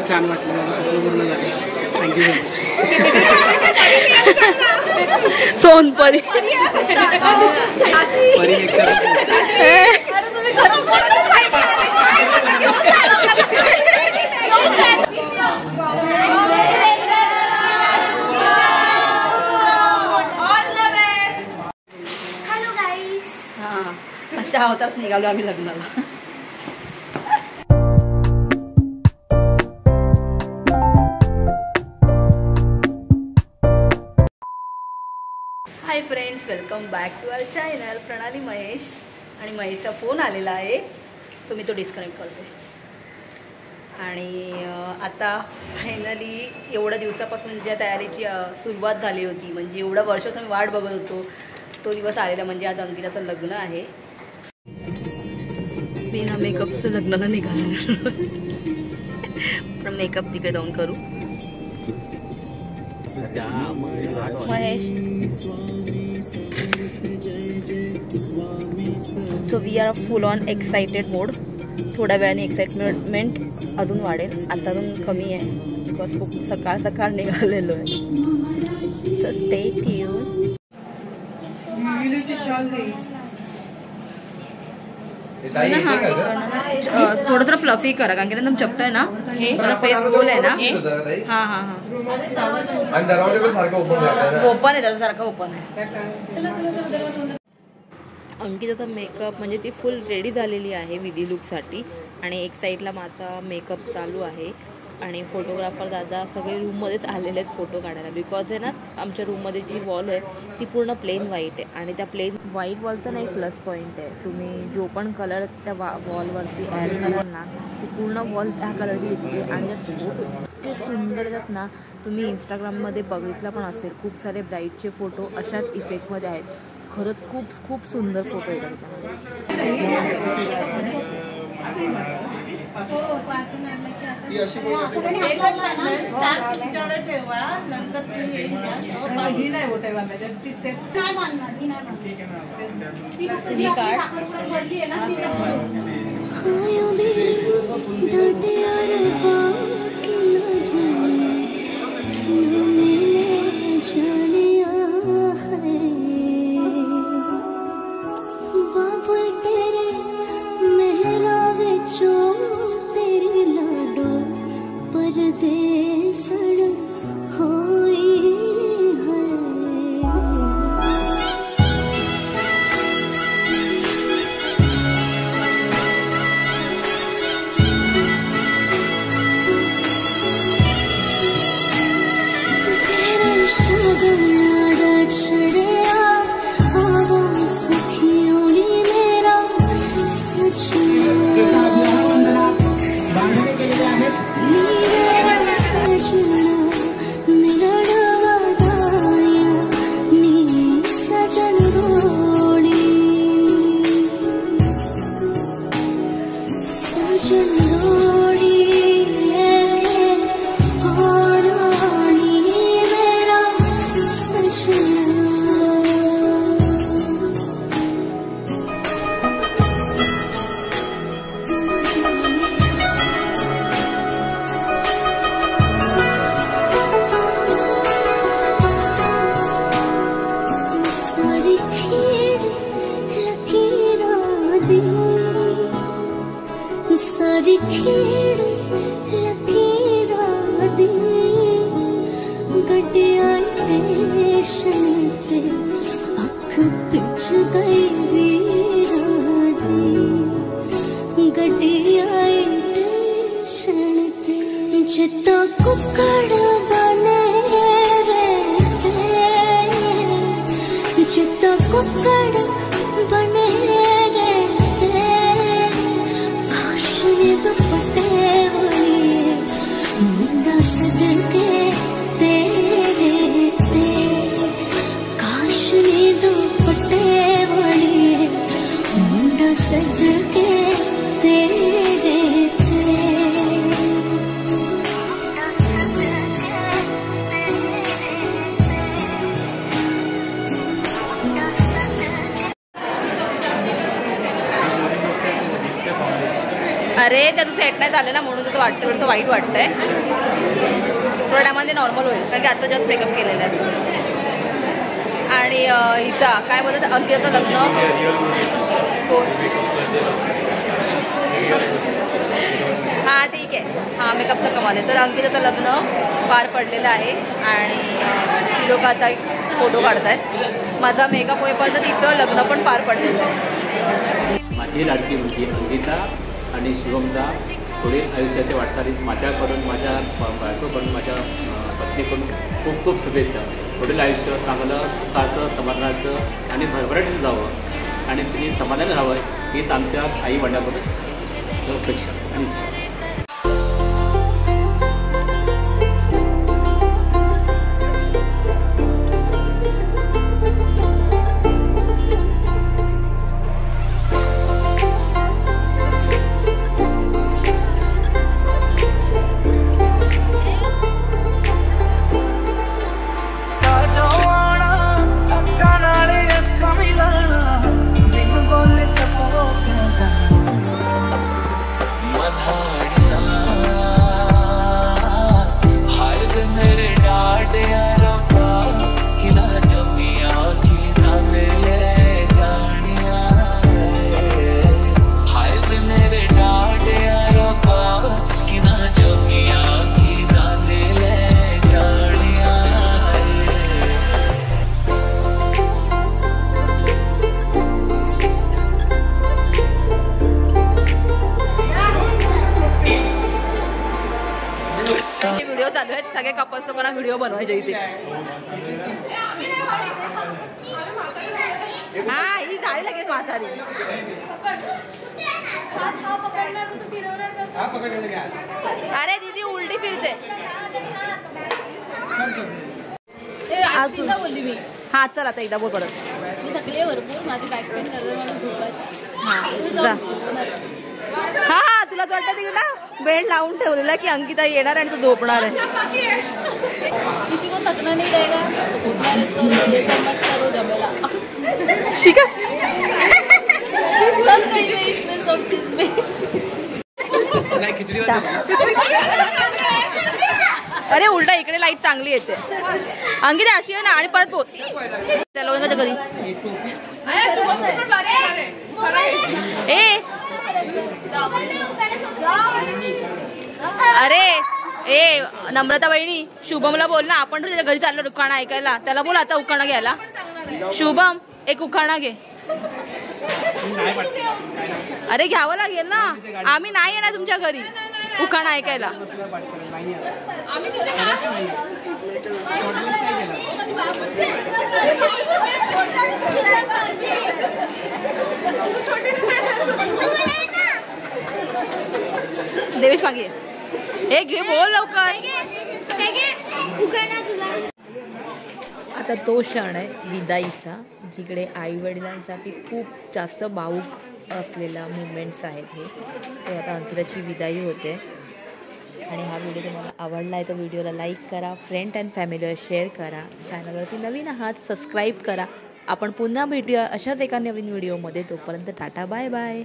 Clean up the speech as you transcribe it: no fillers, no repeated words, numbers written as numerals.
खूप छान वाटलं, माझं स्वप्न पूर्ण झालं. थँक्यू सोनपरी अशा होतात निघालो आम्ही लग्नाला. Hi friends, welcome back to our channel Pranali Mahesh. आणि महेशचा फोन आलेला आहे, सो मी तो डिस्कनेक्ट करते. आणि आता फायनली एवढ्या दिवसापासून ज्या तयारीची सुरुवात झाली होती, म्हणजे एवढ्या वर्षापासून वाट बघत होतो, तो दिवस आलेला. म्हणजे आज अंकिताचं लग्न आहे. बिना मेकअपचं लग्नाला निघालं, पण मेकअप तिकडे जाऊन करू. Mahesh, so we are full on excited mode. थोड्या वेळाने एक्साइटमेंट अजून वाढेल, आता अजून कमी आहे बिकॉज खूप सकाळ सकाळ निघालेलो आहे. So stay tune. थोडं जरा फ्लफी करा, कारण की एकदम चपट आहे ना, फेस गोल आहे ना. हा हा हा, ओपन आहे, त्याच्यासारखं ओपन आहे. अंकिताचा मेकअप म्हणजे ती फुल रेडी झालेली आहे विधी लुकसाठी. आणि एक साईडला माझा मेकअप चालू आहे. आणि फोटोग्राफर दादा सगळे रूममध्येच आलेले आहेत फोटो काढायला. बिकॉज आहे ना, आमच्या रूममध्ये जी वॉल आहे ती पूर्ण प्लेन व्हाईट आहे. आणि त्या प्लेन व्हाईट वॉलचा ना एक प्लस पॉईंट आहे, तुम्ही जो पण कलर त्या वॉलवरती ॲड कराल ना, ती पूर्ण वॉल त्या कलरची दिसते. आणि त्यात फोटो इतके सुंदर येतात ना, तुम्ही इंस्टाग्राममध्ये बघितला पण असेल, खूप सारे ब्राईडचे फोटो अशाच इफेक्टमध्ये आहेत. खरंच खूप खूप सुंदर फोटो येतात अरे त्याचं सेट नाही झालं ना म्हणून असं वाटतं, थोडंसं वाईट वाटतं आहे. थोड्या टायमामध्ये नॉर्मल होईल कारण की आता जस्ट मेकअप केलेला आहे. आणि हिचा काय बोलतात अंकिताचं लग्न हां ठीक आहे. हां मेकअपचं कमाल आहे. तर अंकिताचं लग्न पार पडलेलं आहे आणि लोक आता फोटो काढत आहेत. माझा मेकअप होईपर्यंत तिचं लग्न पण पार पडलेलं आहे. माझी लाडकी मुलगी अंकिता आणि शुभमदा थोडी आयुष्याच्या वाटचालीत माझ्याकडून, माझ्या बायकोकडून, माझ्या पत्नीकडून खूप खूप शुभेच्छा. पुढील आयुष्य चांगलं, सुखाचं, समाधानाचं आणि भरभराटीचं जावं आणि तिने समाधान राहावं हीच आमच्या आई वडिलांकडून अपेक्षा आणि इच्छा. व्हिडिओ चालू आहेत. सगळे कपल्स लोकांना व्हिडिओ बनवायचे इथे. हा ही झाली लगेच म्हातारी. अरे दीदी उलटी फिरते. बोलली मी. हा चल आता एकदा बोल परत. मी थकली आहे भरपूर. माझी बॅक पेन करते, मला झोपायचं. हा हा तुला वाटतं तिकडे ना बेड लावून ठेवलेला की अंकिता येणार आणि तो झोपणार आहे. किसी को थकना नहीं रहेगा तो गुड मैरिज करो, जैसा मत करो झमेला. ठीक है चल गई मैं इसमें सब चीज में. अरे उलटा इकडे लाईट चांगली येते. अंकिता अशी आहे ना आणि परत बोल त्या लोकांच्या कधी ए अरे ए नम्रता बहिणी शुभमला बोल ना. आपण त्याच्या घरी चाललो उखाणा ऐकायला. त्याला बोल आता उखाणा घ्यायला. शुभम एक उखाणा घे. अरे घ्यावं लागेल ना. आम्ही नाही येणार तुमच्या घरी उखाणा ऐकायला. देवेश मागे हे घे बोल लवकर. आता तो क्षण आहे विदाईचा जिकडे आई वडिलांसाठी खूप जास्त भावूक असलेला मुवमेंट्स आहेत हे. तो आता अंकिताची विदाई होते. आणि हा व्हिडिओ तुम्हाला आवडला आहे तर व्हिडिओला लाईक करा, फ्रेंड अँड फॅमिलीवर शेअर करा. चॅनलवरती नवीन आहात सबस्क्राईब करा. आपण पुन्हा भेटूया अशाच एका नवीन व्हिडिओमध्ये. तोपर्यंत टाटा बाय बाय.